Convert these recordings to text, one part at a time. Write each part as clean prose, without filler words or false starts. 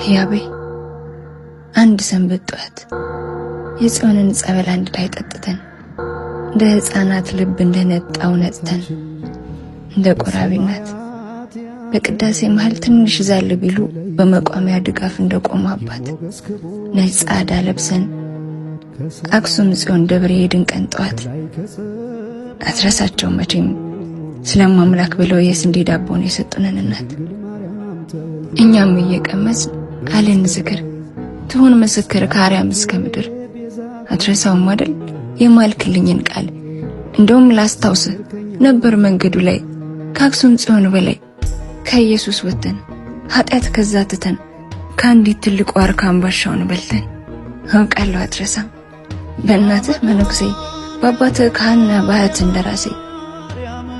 ያቤ አንድ ሰንበት ጧት የጽዮንን ጸበል አንድ ላይ ጠጥተን እንደ ሕፃናት ልብ እንደነጣው ነጽተን እንደ ቆራቢናት በቅዳሴ መሃል ትንሽ ዛል ቢሉ በመቋሚያ ድጋፍ እንደቆሙ አባት ነጭ ጻዕዳ ለብሰን አክሱም ጽዮን ደብረ ሄድን ቀን ጧት አትረሳቸው መቼም ስለማምላክ ብለው የስንዴ ዳቦን የሰጡንን እናት እኛም እየቀመስ አለን ዝክር ትሁን ምስክር ከአርያም እስከ ምድር አትረሳውም አይደል የማልክልኝን ቃል እንደውም ላስታውስ ነበር መንገዱ ላይ ከአክሱም ጽዮን በላይ ከኢየሱስ ወተን ኃጢአት ከዛ ትተን ከአንዲት ትልቅ ዋርካ አንባሻውን በልተን አውቃለሁ አትረሳም በእናትህ መነኩሴ በአባትህ ካህንና ባህት እንደራሴ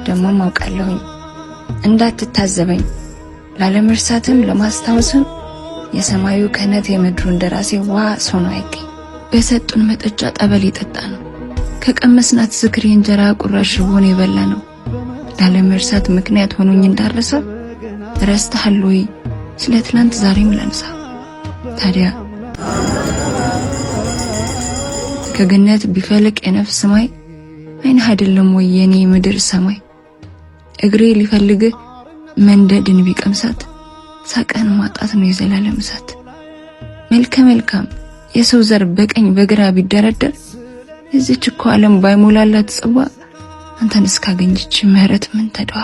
ደሞም አውቃለሁኝ እንዳትታዘበኝ ላለመርሳትም ለማስታወስም የሰማዩ ከነት የምድሩ እንደራሴ ዋስ ሆኖ አይገኝ በሰጡን መጠጫ ጠበል ይጠጣ ነው ከቀመስናት ዝክር የእንጀራ ቁራሽ ሆኖ የበላ ነው ላለመርሳት ምክንያት ሆኖኝ እንዳረሳ ረስተሃል ወይ ስለ ትላንት ዛሬም ላንሳ ታዲያ ከገነት ቢፈልቅ የነፍስ ሰማይ አይን አይደለም ወይ የኔ ምድር ሰማይ እግሬ ሊፈልግ መንደድን ቢቀምሳት ሳቀን ማጣት ነው የዘላለም እሳት መልካም የሰው ዘር በቀኝ በግራ ቢደረደር እዚች እኮ ዓለም ባይሞላላት ጽዋ አንተን እስካገኘች ምህረት ምን ተደዋ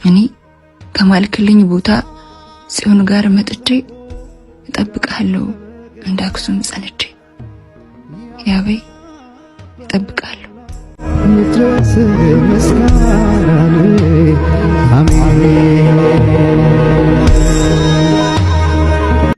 እኔ ከማልክልኝ ቦታ ጽዮን ጋር መጥቼ እጠብቅሃለሁ እንደ አክሱም ጸንቼ ያቤ እጠብቅሃለሁ ይድረስ ምስጋናህ አሜን